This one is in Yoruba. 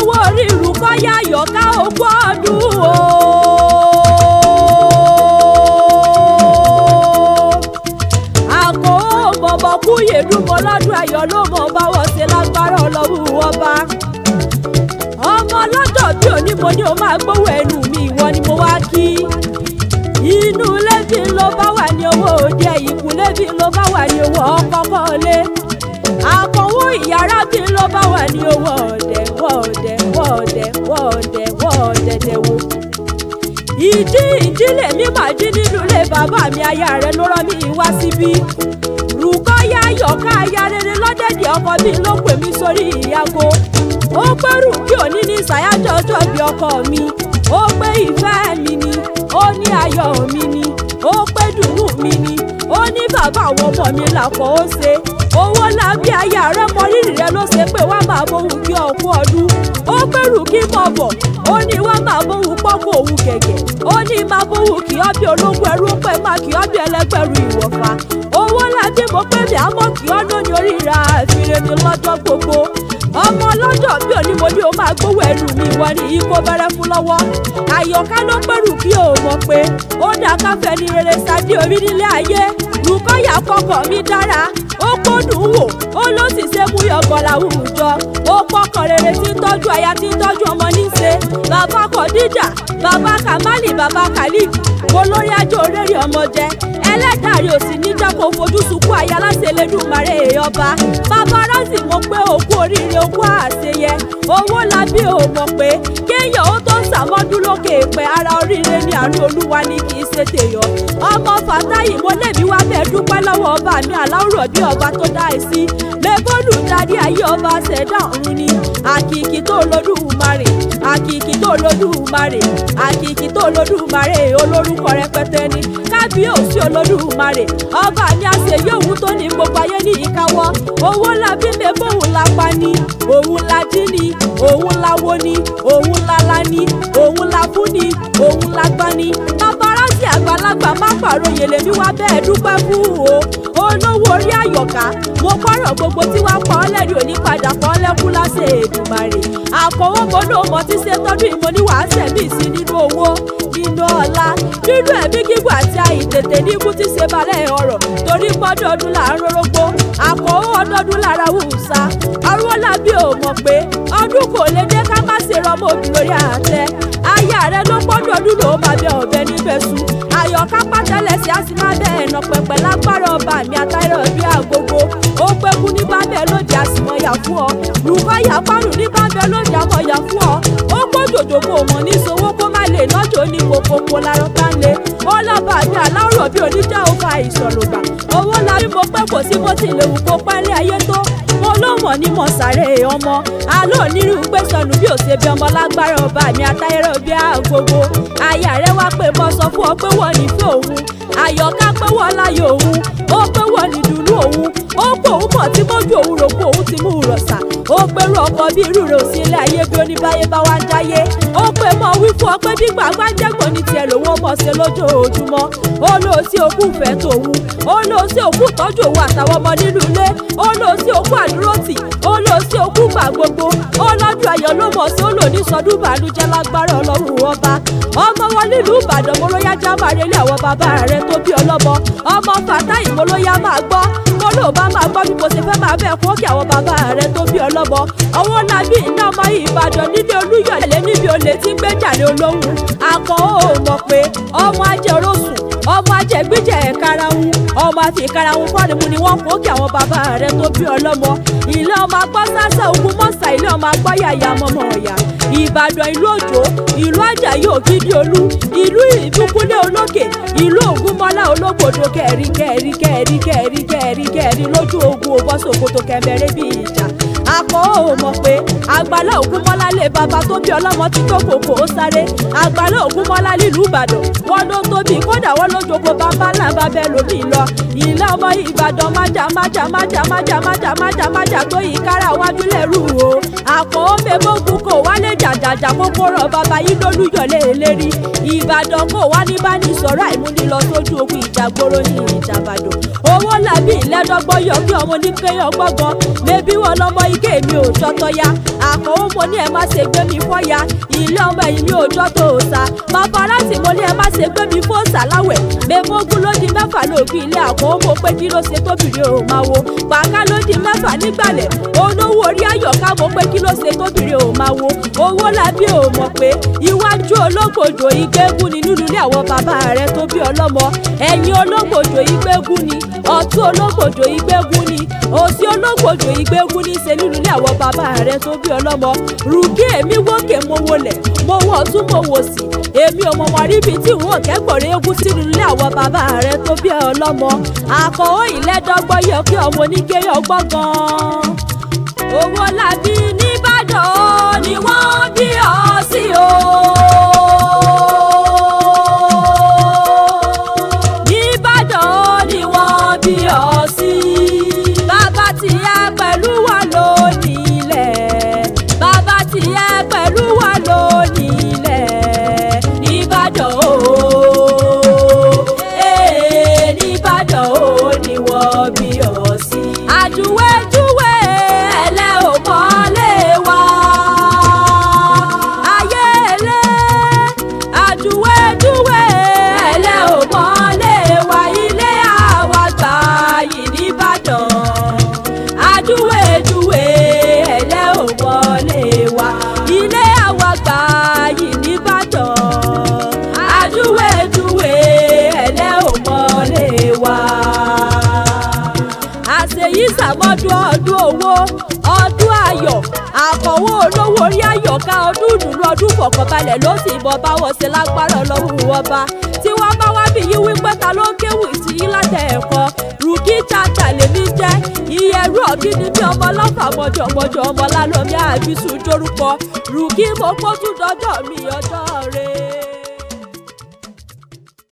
olówó orí Rúkọ́yà Àyọ̀ká ogún ọdún o. àkó bọ̀bọ̀ kú yèdúmọ̀ lọ́dún ayọ̀ ló mọ̀ báwọ̀ ṣe lágbára ọlọ́run ọba. ọmọ lọ́dọ̀ bí òní mo ní o máa gbówó ẹnu mi ìwọ ni mo wá kí. inú lẹ́bí ló bá wà ní owó òde ìkú lẹ́bí ló bá wà ní owó ọkọ̀ọ̀kan lé. àkànwó ìyàrá bí ló bá wà ní owó ọ̀dẹ̀ wọ́ọ̀dẹ̀dẹ̀wò. ìdílé mi máa jí nínú ilé bàbá mi aya rẹ̀ ló rán mi wá síbí. Rúkọ́yà Àyọ̀ká aya rere lọ́dẹ̀dẹ̀ ọkọ mi ló pè mí sórí ìyàgò. ó pẹ́rù kí òní ní ṣàyájọ́ ọjọ́ bí ọkọ mi. ó pé ìfẹ́ mi ni ó ní ayọ̀ mi ni ó pé dùnú mi ni ó ní bàbá àwọn ọmọ mi làpọ̀ ó ṣe. owó lábí aya rẹ mọ rírì rẹ ló ṣe pé wá máa bóhùn kí ọkú ọdún. ó pẹ̀rù kí mọ̀ bọ̀ ó ní wá máa bóhùn pọ́kọ̀ òun gẹ̀gẹ̀. ó ní máa bóhùn kí ọ́ bí ológun ẹrú ó pẹ́ máa kí ọ́ bí ẹlẹ́gbẹ̀rún ìwọ̀fà. owó lábí mo pé mi àmọ́ kí ọ́ lóní oríra àfihàn mi lọ́jọ́ gbogbo. ọmọ lọ́jọ́ bí òní mo ní o máa gbówó ẹrù mi wọ ní ikó bẹ̀rẹ̀ fún lọ́wọ́. Àyọ̀ká ló pẹ̀rù kí o mọ̀ pé ó dá káfẹ́ ní rere sáde orí nílé ayé. Rúkọ́yà kọkọ̀ mi dára ó gbódùn wò ó ló sì ṣe mú yọgàn láwùjọ. ó pọkàn rere tí ń tọ́jú aya tí ń tọ́jú ọmọ níṣe. bàbá Kọ̀díjà bàbá Kàmálì bàbá Khalid olórí ajé oréré ọmọ jẹ. ẹlẹ́dàrí ò sì ní jẹ́ kó fojú sunkún aya láṣẹ Elédùmarè ọba. bàbá Rántí mo pé òkú oríire òkú àṣeyẹ. owó labí ò mọ̀ pé kéèyàn ó tó sàmọ́dún lókè pẹ́ ara oríire ní àánú Olúwa ní kì í ṣe tèèyàn. ọmọ Fàtáyì mo lèmi wá bẹ́ẹ̀ dúpẹ́ lọ́wọ́ ọba mi aláwùrọ̀ bí ọba tó dá ẹ sí. lẹ́bọ̀lù darí ayé ọba ṣẹ̀dá ọ̀run ni. àkìkì tó lódùmarè àkìkì tó lódùmarè àkìkì tó lódùmarè olórúkọ rẹpẹtẹ ni. kábíyèsí olódùmarè ọba ni àṣeyẹ òun tó ní gbogbo ayé ní ìkáwọ́. owó labí mẹ́bọ̀ òun la pa ni òun la jí ni òun la wo ni òun la la ni òun la fún ni òun la gbá ni. bàbá Rántí àgbàlagbà má pàròyè lèmi wá bẹ́ẹ̀ dúpẹ́ fún o. olówó orí Àyọ̀ká mo kọ́rọ̀ gbogbo tí wàá pa ọ́ lẹ́rìí òní padà pa ọ́ lẹ́kún láṣẹ Èdùmàrè. àkọ́wọ́ mo ló mọ tí ṣe tọ́dún ìmọ̀ ní wàá sẹ̀mí sí nínú owó nínú ọlá nínú ẹ̀mí gígùn àti àìtètè níkú tí ṣe balẹ̀ ọ̀rọ̀ torí pọ́dọọdún là ń rórógbó àkọ́wọ́ ọdọọdún lára wùsà. arúgbó làbí ò mọ̀ pé ọdún kò lè dé ká má ṣe rọmọ òbí lórí àtẹ. aya rẹ ló pọ́dọọdún ló máa bẹ ọ̀bẹ níbẹ̀ sùn. Àyọ̀ká pátẹ́lẹsì á sì máa bẹ ẹ̀nà pẹ̀pẹ̀ lágbára ọba mi àtàrà bí àgbogbo. ó pé kú ní bábẹ́ lóde àsìmọ̀yà fún ọ. Rúkọ́yà párùn ní bábẹ́ lóde àmọ̀yà fún ọ. ó pọ́ jòjò kò mọ̀ ní sowó kó má lè lọ́jọ́ ní kòkòkò lárọ́ tá ń lé. ó lọ́ba mi aláwọ̀ bí oníjà ó fa ìsọ̀rọ̀gbà. owó la rí mo pẹ́ kò sí bó ti lè wù kó pẹ́lẹ́ ayé tó. mo ló mọ̀ ní mo sáré ọmọ. àlọ́ onírú gbé sọnù bí òṣèbí ọmọ lágbára ọba mi àtàrà bí àgbogbo. aya rẹ wá pé mo sọ fún ọ pé wọ́n nífẹ̀ẹ́ òun. Àyọ̀ká pé wọ́n láyọ̀ òun. ó pé wọ́n ní dùnú òun. ó pé òun mọ̀ tí mójú òun rò pé òun ti mú un rọ̀ṣà. ó pẹ̀rù ọkọ̀ bí irú rẹ̀ ò sí ilé ayé bí oníbáyé bá wá ń jáyé. ó pé mọ wí fún ọ pé bí gbàgbá jẹ́gbọ́n ní tiẹ̀ lòun ó mọ̀ ṣe lójoojúmọ́. ó lọ sí òkú ìfẹ́ tòun. ó lọ sí òkú ìtọ́jú òun àtàwọn ọmọ nínú ilé. ó lọ sí òkú àdúrótì. ó lọ sí òkú gbà gbogbo. ó lọ́dún ayọ̀ ló mọ̀ sí ó lò ní sọdún bàlújẹ́ lágbára Ọlọ́run ọba. ọmọ wọn nílùú Ìbàdàn mo ló yá já máa relé àwọn bàbá rẹ tó bí ọlọ́mọ. ọmọ Fàtáyì mo ló yá máa gbọ́. mo ló bá máa gbọ́ bí mo ṣe fẹ́ máa bẹ́ẹ̀ kó kí àwọn bàbá rẹ tó bí ọlọ́mọ. ọwọ́ làbí iná ọmọ Ìbàdàn nílé Olúyọ̀lé níbi olè tí ń gbé jàre olóhùn. akọ ó mọ̀ pé ọmọ ajẹ́rọ̀sùn ọmọ ajẹ́gbẹ́jẹ́ karahun ọmọ àti ìkarahun fọ́ọ̀nìmù ni wọ́n kó kí àwọn bàbá rẹ tó bí ọlọ́mọ. ilé ọmọ agbọ́ sásà ogun mọ́sà ilé ọmọ agbọ́ yàyà mọ́mọ́ ọ̀yà. Ìbàdàn ìlú Òjó ìlú Àjàyí Ògìdìolú ìlú Ìbíkúnlé Olókè ìlú Ògúnmọ́lá Ológbòdo kẹ̀rí lójú ogun òbọ́sòkòtò kẹ̀mẹ́rẹ́ bí ìjà. akọ ò mọ̀ pé Àgbàlá Ògúnmọ́lá lé bàbá tó bí ọlọ́mọ tí tó kòkó ó sáré. Àgbàlá Ògúnmọ́lá nílùú Ìbàdàn wọn ló tóbi kódà wọn ló jogo bàbá náà bá bẹ́ẹ̀ lómi lọ. ilé ọmọ Ìbàdàn májà tó yí kára wájú lẹ́rù o. akọ ó mẹ́mọ́gùn kò wálé jàjàjà kókóró bàbá yìí lólúyọ̀lé lérí. Ìbàdàn kò wá ní bá ní sọ̀rọ̀ àìmúnilọ sójú ogun ìjàgbóró ní ìjàbàdàn. owó làbí ìlẹ́dọ́gbọ́n yọ kí ọmọ oníkéyàn gbọ́ngàn mẹ́bí wọn lọ́mọ ike mi ò tọ́tọ́ ya. àkọ́wọ́ mo ní ẹ má má ṣe gbé mi fọ́ya ilé ọmọ ẹ̀yìn mi ò jọ́ tó sá paparazzi mo ní ẹ má ṣe gbé mi fóòsà láwẹ̀ mẹ́mọ́gún ló di mẹ́fà lóògùn ilé àkọ́ mo pé kí ló ṣe tóbìnrin ò máa wo pàká ló di mẹ́fà nígbàlẹ̀ olówó orí ayọ̀ká mo pé kí ló ṣe tóbìnrin ò máa wo owó lábí ò mọ̀ pé iwájú ológbòjò ìgbégún ni nínú ilé àwọn bàbá rẹ tó bí ọlọ́mọ ẹ̀yìn ológbòjò ìgbégún ni ọ̀tún ológbòjò ìgbégún ni òsì ológbòjò ìgbégún ní ṣe nínú ilé àwọn bàbá rẹ tó bí ọlọ́mọ rúkì èmi wókè mo wọlẹ̀ mo wọ̀ tún mo wò sí èmi ò mọ̀ wọ́n rí ibi tí wọ́n kẹ́kọ̀ọ́ rẹ̀ egún sínú ilé àwọn bàbá rẹ tó bí ọlọ́mọ àkọ́wé ìlẹ́dọ́gbọ́ yẹ kí ọmọ oníkéré ọgbọ́n gan-an owó làbí nìbàdàn ni wọ́n bí ọ sí o. nìbàdàn ni wọ́n bí ọ sí. bàbá tìyẹ pẹ̀lú wa lónìí ilẹ̀ bàbá tìyẹ pẹ̀lú wa lónìí ilẹ̀ nìbàdàn o. nìbàdàn o ni wọ́n bí ọ sí. àjùwéjúwé ẹlẹ́ ò mọ́lé wa. ayé ẹlẹ́ àjùwéjúwé ẹlẹ́ ò mọ́lé wa. ilé àwa gbà yìí nìbàdàn. àjùwéjúwé ẹlẹ́ ò mọ́lé wa. ilé àwa gbà yìí nìbàdàn. àjùwéjúwé ẹlẹ́ ò mọ́lé wa. àṣeyí sàmọ́dún ọdún owó ọdún ayọ̀ àkọ́wé olówó orí àyọ̀ká ọdún ìdùnnú ọdún fọ̀kànbalẹ̀ ló sì bọ́ báwọ̀ sí lágbára ọlọ́run ọba tí wọ́n bá wá bí yí wípé ta ló ń kéwì sí látẹ̀ ẹ̀kọ́ rúkì chata lèmi jẹ́ ìyẹ̀rú ọ̀gíní bí ọmọ ọlọ́fà mọ́jọ́mọ́jọ́ ọmọ lálọ́mí àbísù jórúkọ rúkì mo kó tún dọ́jọ́ mi ọjọ́ rẹ̀.